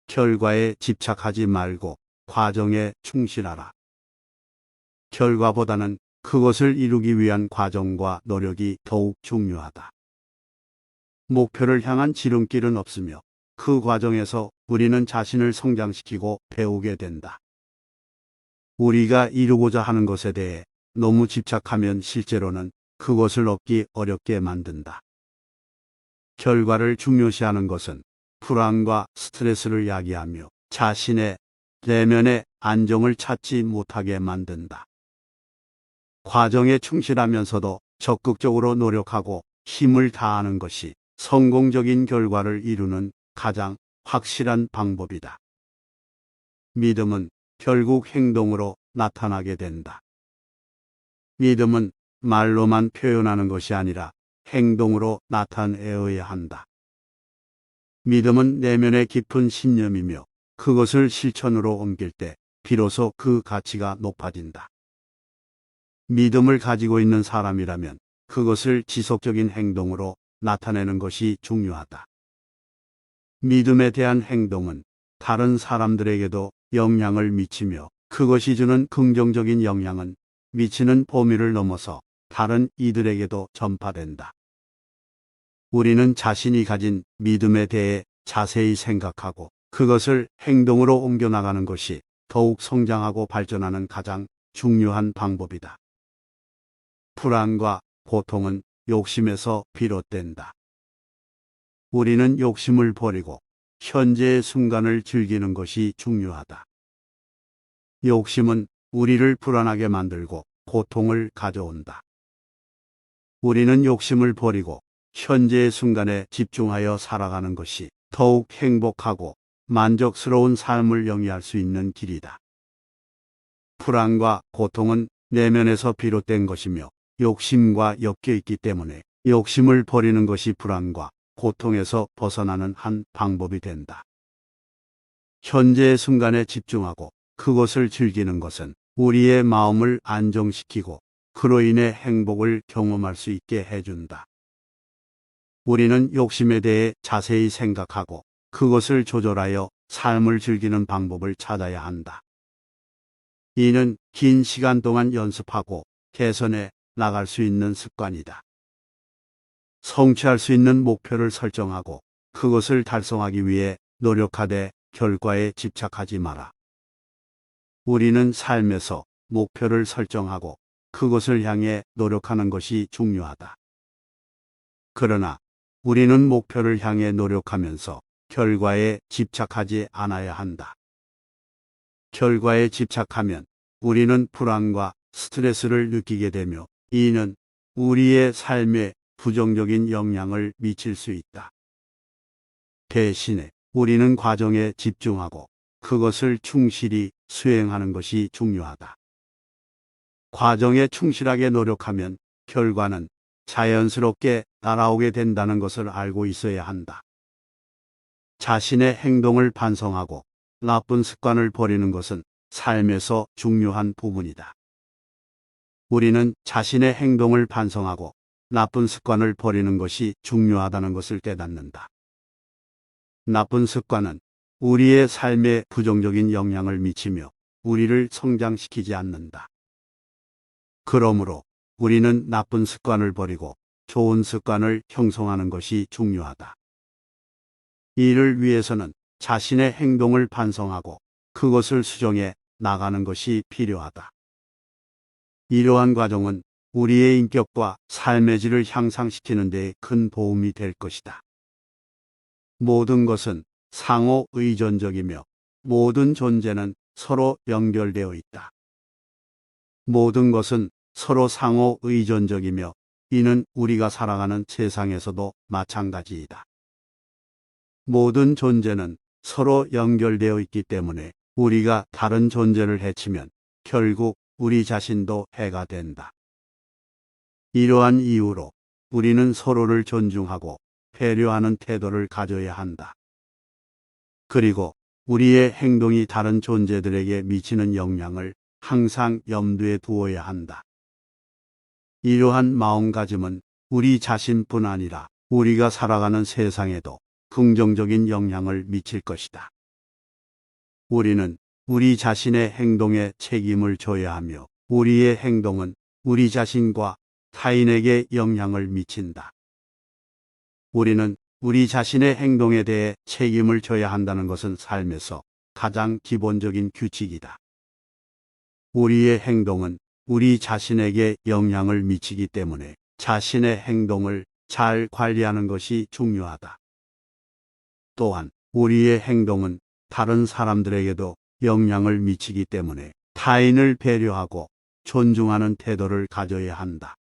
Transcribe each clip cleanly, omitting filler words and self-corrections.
결과에 집착하지 말고 과정에 충실하라. 결과보다는 그것을 이루기 위한 과정과 노력이 더욱 중요하다. 목표를 향한 지름길은 없으며 그 과정에서 우리는 자신을 성장시키고 배우게 된다. 우리가 이루고자 하는 것에 대해 너무 집착하면 실제로는 그것을 얻기 어렵게 만든다. 결과를 중요시하는 것은 불안과 스트레스를 야기하며 자신의 내면의 안정을 찾지 못하게 만든다. 과정에 충실하면서도 적극적으로 노력하고 힘을 다하는 것이 성공적인 결과를 이루는 가장 확실한 방법이다. 믿음은 결국 행동으로 나타나게 된다. 믿음은 말로만 표현하는 것이 아니라 행동으로 나타내어야 한다. 믿음은 내면의 깊은 신념이며 그것을 실천으로 옮길 때 비로소 그 가치가 높아진다. 믿음을 가지고 있는 사람이라면 그것을 지속적인 행동으로 나타내는 것이 중요하다. 믿음에 대한 행동은 다른 사람들에게도 영향을 미치며 그것이 주는 긍정적인 영향은 미치는 범위를 넘어서 다른 이들에게도 전파된다. 우리는 자신이 가진 믿음에 대해 자세히 생각하고 그것을 행동으로 옮겨나가는 것이 더욱 성장하고 발전하는 가장 중요한 방법이다. 불안과 고통은 욕심에서 비롯된다. 우리는 욕심을 버리고 현재의 순간을 즐기는 것이 중요하다. 욕심은 우리를 불안하게 만들고 고통을 가져온다. 우리는 욕심을 버리고 현재의 순간에 집중하여 살아가는 것이 더욱 행복하고 만족스러운 삶을 영위할 수 있는 길이다. 불안과 고통은 내면에서 비롯된 것이며 욕심과 엮여 있기 때문에 욕심을 버리는 것이 불안과 고통에서 벗어나는 한 방법이 된다. 현재의 순간에 집중하고 그것을 즐기는 것은 우리의 마음을 안정시키고 그로 인해 행복을 경험할 수 있게 해준다. 우리는 욕심에 대해 자세히 생각하고 그것을 조절하여 삶을 즐기는 방법을 찾아야 한다. 이는 긴 시간 동안 연습하고 개선해 나갈 수 있는 습관이다. 성취할 수 있는 목표를 설정하고 그것을 달성하기 위해 노력하되 결과에 집착하지 마라. 우리는 삶에서 목표를 설정하고 그것을 향해 노력하는 것이 중요하다. 그러나 우리는 목표를 향해 노력하면서 결과에 집착하지 않아야 한다. 결과에 집착하면 우리는 불안과 스트레스를 느끼게 되며 이는 우리의 삶에 부정적인 영향을 미칠 수 있다. 대신에 우리는 과정에 집중하고 그것을 충실히 수행하는 것이 중요하다. 과정에 충실하게 노력하면 결과는 자연스럽게 따라오게 된다는 것을 알고 있어야 한다. 자신의 행동을 반성하고 나쁜 습관을 버리는 것은 삶에서 중요한 부분이다. 우리는 자신의 행동을 반성하고 나쁜 습관을 버리는 것이 중요하다는 것을 깨닫는다. 나쁜 습관은 우리의 삶에 부정적인 영향을 미치며 우리를 성장시키지 않는다. 그러므로 우리는 나쁜 습관을 버리고 좋은 습관을 형성하는 것이 중요하다. 이를 위해서는 자신의 행동을 반성하고 그것을 수정해 나가는 것이 필요하다. 이러한 과정은 우리의 인격과 삶의 질을 향상시키는 데 큰 도움이 될 것이다. 모든 것은 상호 의존적이며 모든 존재는 서로 연결되어 있다. 모든 것은 서로 상호 의존적이며 이는 우리가 살아가는 세상에서도 마찬가지이다. 모든 존재는 서로 연결되어 있기 때문에 우리가 다른 존재를 해치면 결국 우리 자신도 해가 된다. 이러한 이유로 우리는 서로를 존중하고 배려하는 태도를 가져야 한다. 그리고 우리의 행동이 다른 존재들에게 미치는 영향을 항상 염두에 두어야 한다. 이러한 마음가짐은 우리 자신뿐 아니라 우리가 살아가는 세상에도 긍정적인 영향을 미칠 것이다. 우리는 우리 자신의 행동에 책임을 져야 하며 우리의 행동은 우리 자신과 타인에게 영향을 미친다. 우리는 우리 자신의 행동에 대해 책임을 져야 한다는 것은 삶에서 가장 기본적인 규칙이다. 우리의 행동은 우리 자신에게 영향을 미치기 때문에 자신의 행동을 잘 관리하는 것이 중요하다. 또한 우리의 행동은 다른 사람들에게도 영향을 미치기 때문에 타인을 배려하고 존중하는 태도를 가져야 한다.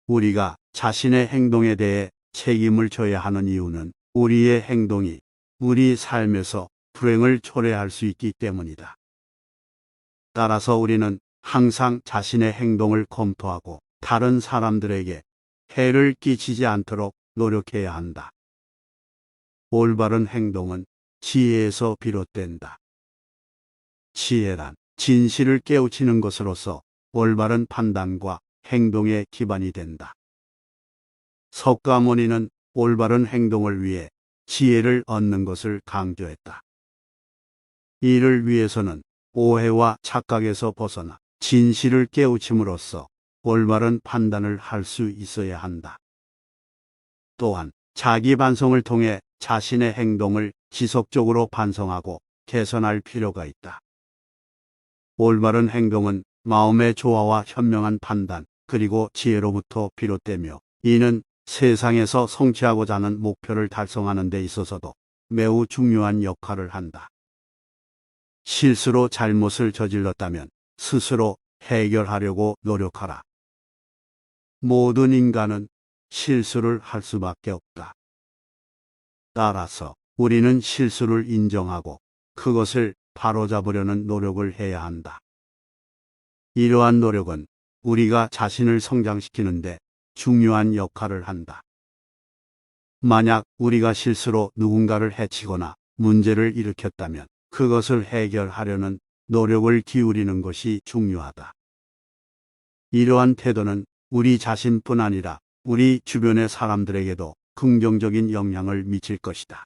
우리가 자신의 행동에 대해 책임을 져야 하는 이유는 우리의 행동이 우리 삶에서 불행을 초래할 수 있기 때문이다. 따라서 우리는 항상 자신의 행동을 검토하고 다른 사람들에게 해를 끼치지 않도록 노력해야 한다. 올바른 행동은 지혜에서 비롯된다. 지혜란 진실을 깨우치는 것으로서 올바른 판단과 행동의 기반이 된다. 석가모니는 올바른 행동을 위해 지혜를 얻는 것을 강조했다. 이를 위해서는 오해와 착각에서 벗어나 진실을 깨우침으로써 올바른 판단을 할 수 있어야 한다. 또한 자기 반성을 통해 자신의 행동을 지속적으로 반성하고 개선할 필요가 있다. 올바른 행동은 마음의 조화와 현명한 판단, 그리고 지혜로부터 비롯되며 이는 세상에서 성취하고자 하는 목표를 달성하는 데 있어서도 매우 중요한 역할을 한다. 실수로 잘못을 저질렀다면 스스로 해결하려고 노력하라. 모든 인간은 실수를 할 수밖에 없다. 따라서 우리는 실수를 인정하고 그것을 바로잡으려는 노력을 해야 한다. 이러한 노력은 우리가 자신을 성장시키는데 중요한 역할을 한다. 만약 우리가 실수로 누군가를 해치거나 문제를 일으켰다면 그것을 해결하려는 노력을 기울이는 것이 중요하다. 이러한 태도는 우리 자신뿐 아니라 우리 주변의 사람들에게도 긍정적인 영향을 미칠 것이다.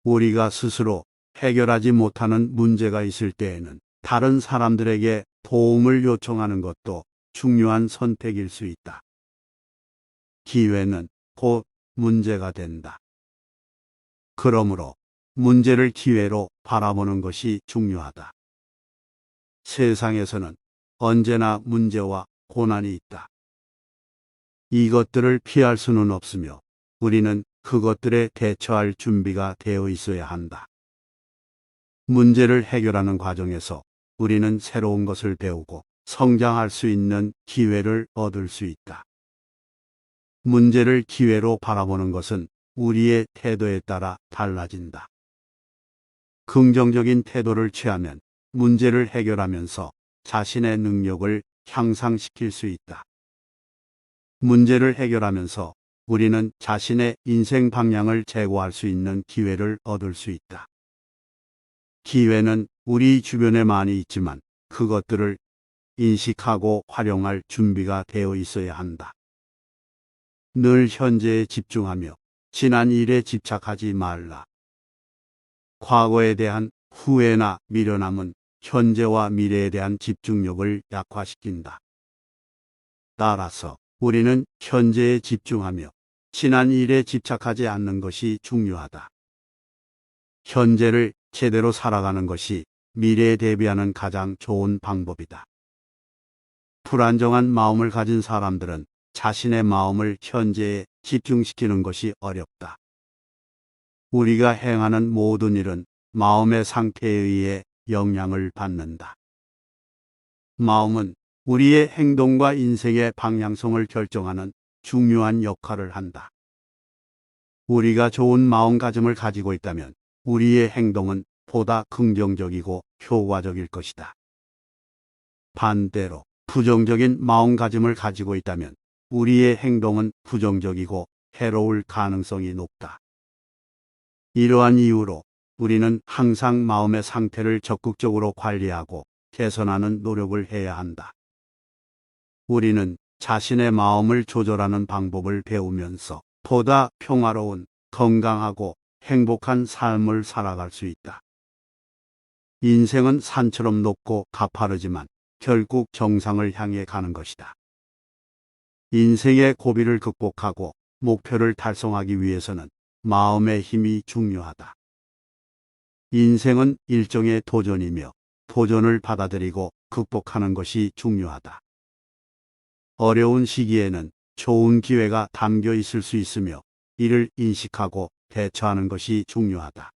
우리가 스스로 해결하지 못하는 문제가 있을 때에는 다른 사람들에게 도움을 요청하는 것도 중요한 선택일 수 있다. 기회는 곧 문제가 된다. 그러므로 문제를 기회로 바라보는 것이 중요하다. 세상에서는 언제나 문제와 고난이 있다. 이것들을 피할 수는 없으며 우리는 그것들에 대처할 준비가 되어 있어야 한다. 문제를 해결하는 과정에서 우리는 새로운 것을 배우고 성장할 수 있는 기회를 얻을 수 있다. 문제를 기회로 바라보는 것은 우리의 태도에 따라 달라진다. 긍정적인 태도를 취하면 문제를 해결하면서 자신의 능력을 향상시킬 수 있다. 문제를 해결하면서 우리는 자신의 인생 방향을 제고할 수 있는 기회를 얻을 수 있다. 기회는 우리 주변에 많이 있지만 그것들을 인식하고 활용할 준비가 되어 있어야 한다. 늘 현재에 집중하며 지난 일에 집착하지 말라. 과거에 대한 후회나 미련함은 현재와 미래에 대한 집중력을 약화시킨다. 따라서 우리는 현재에 집중하며 지난 일에 집착하지 않는 것이 중요하다. 현재를 제대로 살아가는 것이 미래에 대비하는 가장 좋은 방법이다. 불안정한 마음을 가진 사람들은 자신의 마음을 현재에 집중시키는 것이 어렵다. 우리가 행하는 모든 일은 마음의 상태에 의해 영향을 받는다. 마음은 우리의 행동과 인생의 방향성을 결정하는 중요한 역할을 한다. 우리가 좋은 마음가짐을 가지고 있다면 우리의 행동은 보다 긍정적이고 효과적일 것이다. 반대로 부정적인 마음가짐을 가지고 있다면 우리의 행동은 부정적이고 해로울 가능성이 높다. 이러한 이유로 우리는 항상 마음의 상태를 적극적으로 관리하고 개선하는 노력을 해야 한다. 우리는 자신의 마음을 조절하는 방법을 배우면서 보다 평화로운, 건강하고 행복한 삶을 살아갈 수 있다. 인생은 산처럼 높고 가파르지만 결국 정상을 향해 가는 것이다. 인생의 고비를 극복하고 목표를 달성하기 위해서는 마음의 힘이 중요하다. 인생은 일종의 도전이며 도전을 받아들이고 극복하는 것이 중요하다. 어려운 시기에는 좋은 기회가 담겨 있을 수 있으며 이를 인식하고 대처하는 것이 중요하다.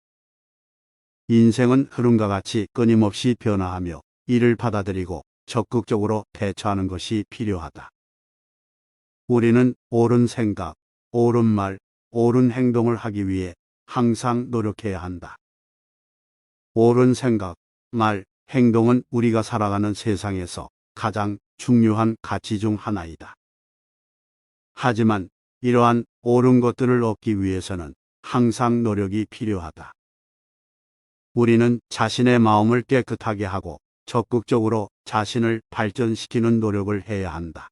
인생은 흐름과 같이 끊임없이 변화하며 이를 받아들이고 적극적으로 대처하는 것이 필요하다. 우리는 옳은 생각, 옳은 말, 옳은 행동을 하기 위해 항상 노력해야 한다. 옳은 생각, 말, 행동은 우리가 살아가는 세상에서 가장 중요한 가치 중 하나이다. 하지만 이러한 옳은 것들을 얻기 위해서는 항상 노력이 필요하다. 우리는 자신의 마음을 깨끗하게 하고 적극적으로 자신을 발전시키는 노력을 해야 한다.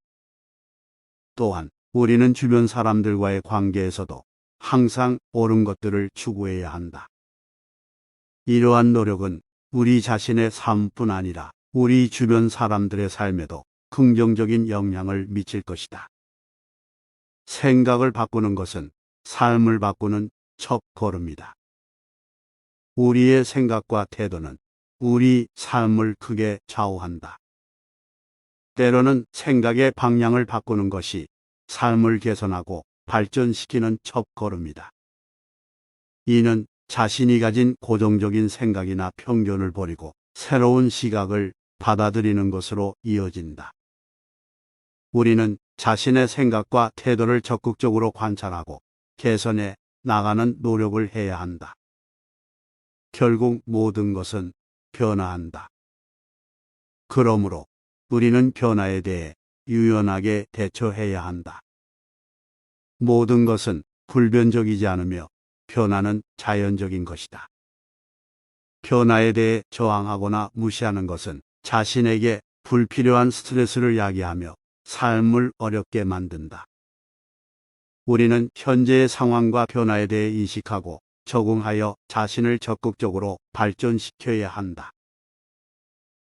또한 우리는 주변 사람들과의 관계에서도 항상 옳은 것들을 추구해야 한다. 이러한 노력은 우리 자신의 삶뿐 아니라 우리 주변 사람들의 삶에도 긍정적인 영향을 미칠 것이다. 생각을 바꾸는 것은 삶을 바꾸는 첫 걸음이다. 우리의 생각과 태도는 우리 삶을 크게 좌우한다. 때로는 생각의 방향을 바꾸는 것이 삶을 개선하고 발전시키는 첫 걸음이다. 이는 자신이 가진 고정적인 생각이나 편견을 버리고 새로운 시각을 받아들이는 것으로 이어진다. 우리는 자신의 생각과 태도를 적극적으로 관찰하고 개선해 나가는 노력을 해야 한다. 결국 모든 것은 변화한다. 그러므로 우리는 변화에 대해 유연하게 대처해야 한다. 모든 것은 불변적이지 않으며 변화는 자연적인 것이다. 변화에 대해 저항하거나 무시하는 것은 자신에게 불필요한 스트레스를 야기하며 삶을 어렵게 만든다. 우리는 현재의 상황과 변화에 대해 인식하고 적응하여 자신을 적극적으로 발전시켜야 한다.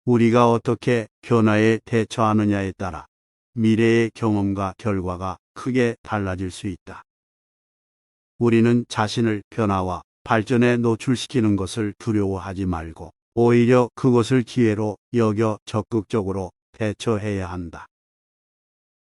우리가 어떻게 변화에 대처하느냐에 따라 미래의 경험과 결과가 크게 달라질 수 있다. 우리는 자신을 변화와 발전에 노출시키는 것을 두려워하지 말고 오히려 그것을 기회로 여겨 적극적으로 대처해야 한다.